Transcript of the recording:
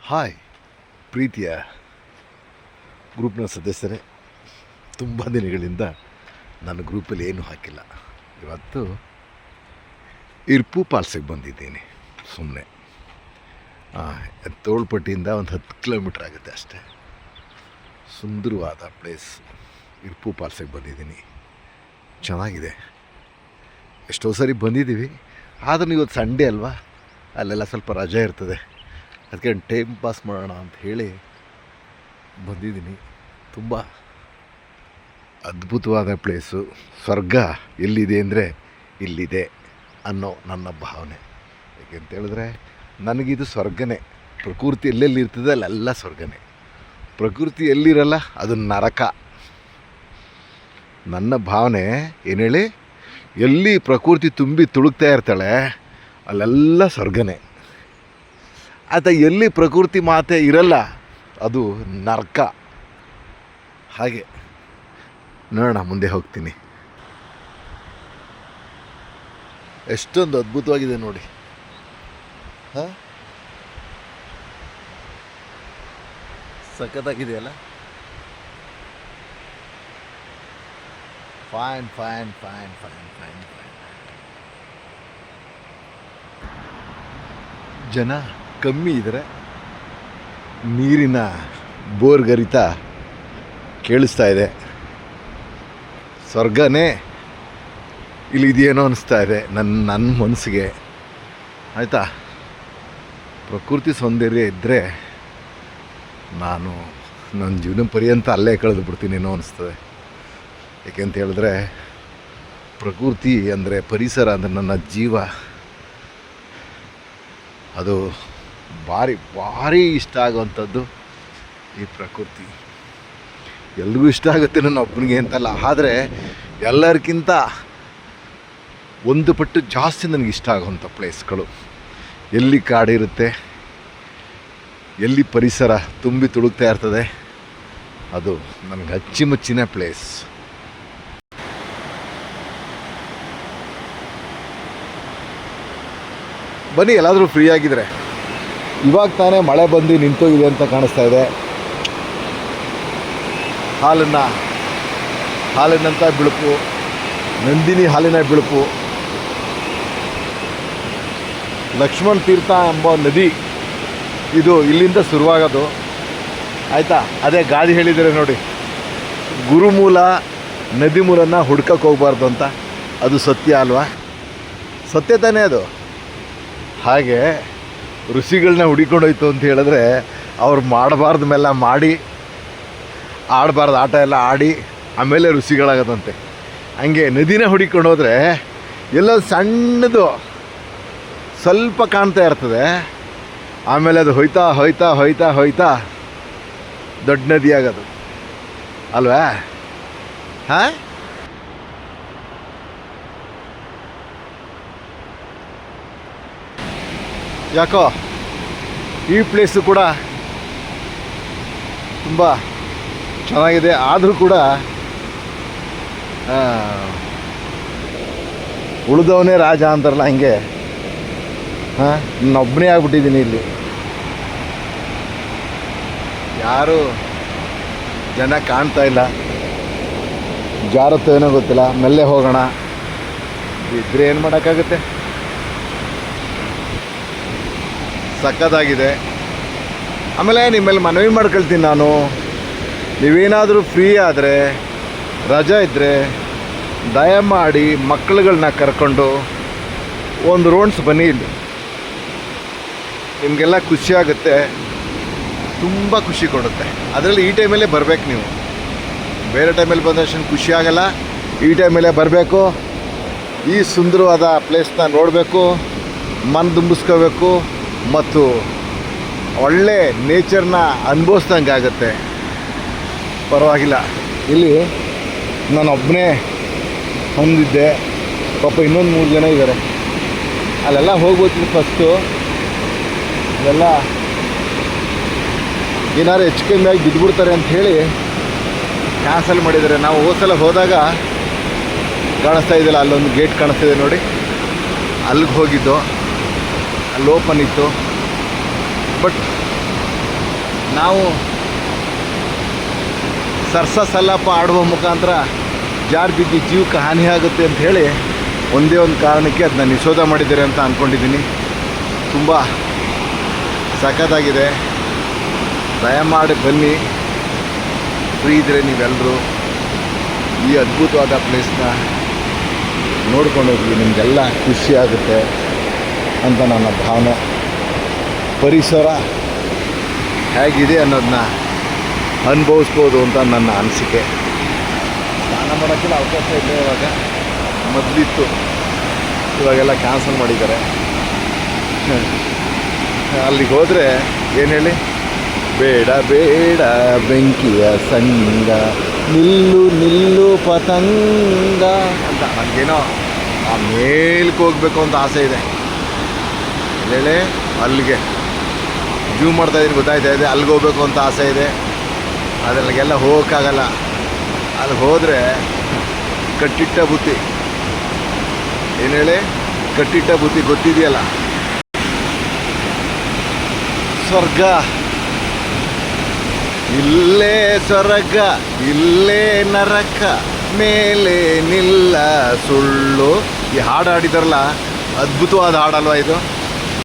Hi ಪ್ರೀತಿಯ ಗ್ರೂಪ್ನ ಸದಸ್ಯರೇ, ತುಂಬ ದಿನಗಳಿಂದ ನಾನು ಗ್ರೂಪಲ್ಲಿ ಏನೂ ಹಾಕಿಲ್ಲ. ಇವತ್ತು ಇರ್ಪು ಪಾಲ್ಸಿಗೆ ಬಂದಿದ್ದೀನಿ ಸುಮ್ಮನೆ. ತೋಳ್ಪಟ್ಟಿಯಿಂದ ಒಂದು 10 ಕಿಲೋಮೀಟ್ರ್ ಆಗುತ್ತೆ ಅಷ್ಟೇ. ಸುಂದರವಾದ ಪ್ಲೇಸ್ ಇರ್ಪು ಪಾಲ್ಸಿಗೆ ಬಂದಿದ್ದೀನಿ. ಚೆನ್ನಾಗಿದೆ. ಎಷ್ಟೋ ಸರಿ ಬಂದಿದ್ದೀವಿ, ಆದರೂ ಇವತ್ತು ಸಂಡೇ ಅಲ್ವಾ, ಅಲ್ಲೆಲ್ಲ ಸ್ವಲ್ಪ ರಜೆ ಇರ್ತದೆ. ಅದಕ್ಕೆ ಟೈಮ್ ಪಾಸ್ ಮಾಡೋಣ ಅಂತ ಹೇಳಿ ಬಂದಿದ್ದೀನಿ. ತುಂಬ ಅದ್ಭುತವಾದ ಪ್ಲೇಸು. ಸ್ವರ್ಗ ಎಲ್ಲಿದೆ ಅಂದರೆ ಇಲ್ಲಿದೆ ಅನ್ನೋ ನನ್ನ ಭಾವನೆ. ಯಾಕೆಂತ ಹೇಳಿದ್ರೆ ನನಗಿದು ಸ್ವರ್ಗನೇ. ಪ್ರಕೃತಿ ಎಲ್ಲೆಲ್ಲಿ ಇರ್ತದೆ ಅಲ್ಲೆಲ್ಲ ಸ್ವರ್ಗನೇ. ಪ್ರಕೃತಿ ಎಲ್ಲಿರಲ್ಲ ಅದು ನರಕ. ನನ್ನ ಭಾವನೆ ಏನು ಹೇಳಿ, ಎಲ್ಲಿ ಪ್ರಕೃತಿ ತುಂಬಿ ತುಳುಕ್ತಾ ಇರ್ತಾಳೆ ಅಲ್ಲೆಲ್ಲ ಸ್ವರ್ಗನೇ. ಆತ ಎಲ್ಲಿ ಪ್ರಕೃತಿ ಮಾತೆ ಇರಲ್ಲ ಅದು ನರಕ. ಹಾಗೆ ನೋಡೋಣ, ಮುಂದೆ ಹೋಗ್ತೀನಿ. ಎಷ್ಟೊಂದು ಅದ್ಭುತವಾಗಿದೆ ನೋಡಿ. ಸಖತ್ತಾಗಿದೆಯಲ್ಲ. Fine fine fine fine fine fine. ಜನ ಕಮ್ಮಿ ಇದ್ದರೆ ನೀರಿನ ಬೋರ್ಗರಿತ ಕೇಳಿಸ್ತಾ ಇದೆ. ಸ್ವರ್ಗನೇ ಇಲ್ಲಿದೆಯೇನೋ ಅನ್ನಿಸ್ತಾ ಇದೆ ನನ್ನ ಮನಸ್ಸಿಗೆ. ಆಯಿತಾ, ಪ್ರಕೃತಿ ಸೌಂದರ್ಯ ಇದ್ದರೆ ನಾನು ನನ್ನ ಜೀವನ ಪರ್ಯಂತ ಅಲ್ಲೇ ಕಳೆದು ಬಿಡ್ತೀನೇನೋ ಅನ್ನಿಸ್ತದೆ. ಏಕೆಂತ ಹೇಳಿದ್ರೆ ಪ್ರಕೃತಿ ಅಂದರೆ, ಪರಿಸರ ಅಂದರೆ ನನ್ನ ಜೀವ. ಅದು ಭಾರಿ ಭಾರಿ ಇಷ್ಟ ಆಗುವಂಥದ್ದು ಈ ಪ್ರಕೃತಿ. ಎಲ್ರಿಗೂ ಇಷ್ಟ ಆಗುತ್ತೆ, ನನ್ನ ಒಬ್ಬನಿಗೆ ಅಂತಲ್ಲ, ಆದರೆ ಎಲ್ಲರಿಗಿಂತ ಒಂದು ಪಟ್ಟು ಜಾಸ್ತಿ ನನಗೆ ಇಷ್ಟ ಆಗುವಂಥ ಪ್ಲೇಸ್ಗಳು ಎಲ್ಲಿ ಕಾಡಿರುತ್ತೆ, ಎಲ್ಲಿ ಪರಿಸರ ತುಂಬಿ ತುಳುಕ್ತಾ ಇರ್ತದೆ, ಅದು ನನಗೆ ಅಚ್ಚುಮೆಚ್ಚಿನ ಪ್ಲೇಸ್. ಬನ್ನಿ, ಎಲ್ಲಾದರೂ ಫ್ರೀ ಆಗಿದ್ರೆ. ಇವಾಗ ತಾನೇ ಮಳೆ ಬಂದು ನಿಂತೋಗಿದೆ ಅಂತ ಕಾಣಿಸ್ತಾ ಇದೆ. ಹಾಲಿನಂಥ ಬಿಳುಪು, ನಂದಿನಿ ಹಾಲಿನ ಬಿಳುಪು. ಲಕ್ಷ್ಮಣ ತೀರ್ಥ ಎಂಬ ನದಿ ಇದು ಇಲ್ಲಿಂದ ಶುರುವಾಗೋದು. ಆಯಿತಾ, ಅದೇ ಗಾದಿ ಹೇಳಿದರೆ ನೋಡಿ, ಗುರುಮೂಲ ನದಿ ಮೂಲನ ಹುಡ್ಕಕ್ಕೆ ಹೋಗ್ಬಾರ್ದು ಅಂತ. ಅದು ಸತ್ಯ ಅಲ್ವಾ? ಸತ್ಯ ತಾನೇ ಅದು. ಹಾಗೆ ಋಷಿಗಳನ್ನ ಹುಡಿಕೊಂಡೋಯ್ತು ಅಂತ ಹೇಳಿದ್ರೆ ಅವ್ರು ಮಾಡಬಾರ್ದು ಮೇಲೆ ಮಾಡಿ, ಆಡಬಾರ್ದು ಆಟ ಎಲ್ಲ ಆಡಿ ಆಮೇಲೆ ಋಷಿಗಳಾಗೋದಂತೆ. ಹಂಗೆ ನದಿನೇ ಹುಡಿಕೊಂಡು ಹೋದರೆ ಎಲ್ಲ ಸಣ್ಣದು ಸ್ವಲ್ಪ ಕಾಣ್ತಾ ಇರ್ತದೆ, ಆಮೇಲೆ ಅದು ಹೋಯ್ತಾ ಹೋಯ್ತಾ ಹೋಯ್ತಾ ಹೋಯ್ತಾ ದೊಡ್ಡ ನದಿ ಆಗೋದು ಅಲ್ವಾ? ಹಾಂ, ಯಾಕೋ ಈ ಪ್ಲೇಸು ಕೂಡ ತುಂಬ ಚೆನ್ನಾಗಿದೆ. ಆದರೂ ಕೂಡ ಉಳಿದವನೇ ರಾಜ ಅಂತಾರಲ್ಲ, ಹಂಗೆ ನಾನೊಬ್ಬನೇ ಆಗ್ಬಿಟ್ಟಿದ್ದೀನಿ ಇಲ್ಲಿ. ಯಾರು ಜನ ಕಾಣ್ತಾ ಇಲ್ಲ. ಜಾರತ್ತೋ ಏನೋ ಗೊತ್ತಿಲ್ಲ, ಮೆಲ್ಲೆ ಹೋಗೋಣ. ಇದ್ರೆ ಏನು ಮಾಡೋಕ್ಕಾಗುತ್ತೆ. ಸಖತ್ತಾಗಿದೆ. ಆಮೇಲೆ ನಿಮ್ಮಲ್ಲಿ ಮನವಿ ಮಾಡ್ಕೊಳ್ತೀನಿ ನಾನು, ನೀವೇನಾದರೂ ಫ್ರೀ ಆದರೆ, ರಜೆ ಇದ್ದರೆ ದಯಮಾಡಿ ಮಕ್ಕಳುಗಳನ್ನ ಕರ್ಕೊಂಡು ಒಂದು ರೌಂಡ್ಸ್ ಬನ್ನಿ. ಇಲ್ಲಿ ನಿಮಗೆಲ್ಲ ಖುಷಿಯಾಗುತ್ತೆ, ತುಂಬ ಖುಷಿ ಕೊಡುತ್ತೆ. ಅದರಲ್ಲಿ ಈ ಟೈಮಲ್ಲೇ ಬರಬೇಕು ನೀವು. ಬೇರೆ ಟೈಮಲ್ಲಿ ಬಂದರೆ ಅಷ್ಟೊಂದು ಖುಷಿ ಆಗಲ್ಲ. ಈ ಟೈಮಲ್ಲೇ ಬರಬೇಕು. ಈ ಸುಂದರವಾದ ಪ್ಲೇಸ್ನ ನೋಡಬೇಕು, ಮನ ತುಂಬಿಸ್ಕೋಬೇಕು ಮತ್ತು ಒಳ್ಳೆ ನೇಚರ್ನ ಅನುಭವಿಸ್ದಂಗೆ ಆಗುತ್ತೆ. ಪರವಾಗಿಲ್ಲ. ಇಲ್ಲಿ ನಾನೊಬ್ಬನೇ ಹೊಂದಿದ್ದೆ, ಪಾಪ ಇನ್ನೊಂದು 3 ಜನ ಇದ್ದಾರೆ. ಅಲ್ಲೆಲ್ಲ ಹೋಗ್ಬೋತಿದ್ದು ಫಸ್ಟು. ಅಲ್ಲೆಲ್ಲ ಏನಾದ್ರು ಹೆಚ್ಚು ಕಮ್ಮಿ ಆಗಿ ಬಿದ್ದುಬಿಡ್ತಾರೆ ಅಂತ ಹೇಳಿ ಕ್ಯಾನ್ಸಲ್ ಮಾಡಿದ್ದಾರೆ. ನಾವು ಹೋದ್ಸಲ ಹೋದಾಗ ಕಾಣಿಸ್ತಾ ಇದೆಯಲ್ಲ, ಅಲ್ಲೊಂದು ಗೇಟ್ ಕಾಣಿಸ್ತಿದೆ ನೋಡಿ, ಅಲ್ಲಿಗೆ ಹೋಗಿದ್ದು. ಅಲ್ಲಿ ಓಪನ್ ಇತ್ತು. ಬಟ್ ನಾವು ಸರ್ಸ ಸಲ್ಲಪ್ಪ ಆಡುವ ಮುಖಾಂತರ ಜಾರು ಬಿದ್ದು ಜೀವಕ್ಕೆ ಹಾನಿಯಾಗುತ್ತೆ ಅಂತ ಹೇಳಿ ಒಂದೇ ಒಂದು ಕಾರಣಕ್ಕೆ ಅದನ್ನ ನಿಷೇಧ ಮಾಡಿದ್ದಾರೆ ಅಂತ ಅಂದ್ಕೊಂಡಿದ್ದೀನಿ. ತುಂಬ ಸಖತ್ತಾಗಿದೆ. ದಯಮಾಡಿ ಬನ್ನಿ, ಫ್ರೀ ಇದ್ದರೆ ನೀವೆಲ್ಲರೂ ಈ ಅದ್ಭುತವಾದ ಪ್ಲೇಸ್ನ ನೋಡ್ಕೊಂಡು ಹೋಗಿ, ನಿಮಗೆಲ್ಲ ಖುಷಿಯಾಗುತ್ತೆ ಅಂತ ನನ್ನ ಭಾವನೆ. ಪರಿಸರ ಹೇಗಿದೆ ಅನ್ನೋದನ್ನ ಅನುಭವಿಸ್ಬೋದು ಅಂತ ನನ್ನ ಅನಿಸಿಕೆ. ಸ್ನಾನ ಮಾಡೋಕ್ಕೆಲ್ಲ ಅವಕಾಶ ಇಲ್ಲ ಇವಾಗ, ಮೊದಲಿತ್ತು, ಇವಾಗೆಲ್ಲ ಕ್ಯಾನ್ಸಲ್ ಮಾಡಿದ್ದಾರೆ. ಅಲ್ಲಿಗೆ ಹೋದರೆ ಏನು ಹೇಳಿ, ಬೇಡ ಬೇಡ ಬೆಂಕಿಯ ಸಂಗ, ನಿಲ್ಲು ನಿಲ್ಲು ಪತಂಗ ಅಂತ ನನಗೇನೋ ಆ ಮೇಲ್ಗೆ ಹೋಗ್ಬೇಕು ಅಂತ ಆಸೆ ಇದೆ. ಹೇಳಿ ಅಲ್ಲಿಗೆ ಜೂ ಮಾಡ್ತಾಯಿದ್ದೀನಿ, ಗೊತ್ತಾಯ್ತಾ ಇದೆ, ಅಲ್ಲಿಗೆ ಹೋಗ್ಬೇಕು ಅಂತ ಆಸೆ ಇದೆ. ಅದರಲ್ಲಿಗೆಲ್ಲ ಹೋಗೋಕ್ಕಾಗಲ್ಲ. ಅಲ್ಲಿ ಹೋದರೆ ಕಟ್ಟಿಟ್ಟ ಬುತ್ತಿ, ಏನು ಹೇಳಿ, ಕಟ್ಟಿಟ್ಟ ಬುತ್ತಿ ಗೊತ್ತಿದೆಯಲ್ಲ. ಸ್ವರ್ಗ ಇಲ್ಲೇ, ಸ್ವರ್ಗ ಇಲ್ಲೇ, ನರಕ ಮೇಲೆ ನಿಲ್ಲ ಸುಳ್ಳು. ಈ ಹಾಡು ಹಾಡಿದಾರಲ್ಲ, ಅದ್ಭುತವಾದ ಹಾಡಲ್ವ ಇದು.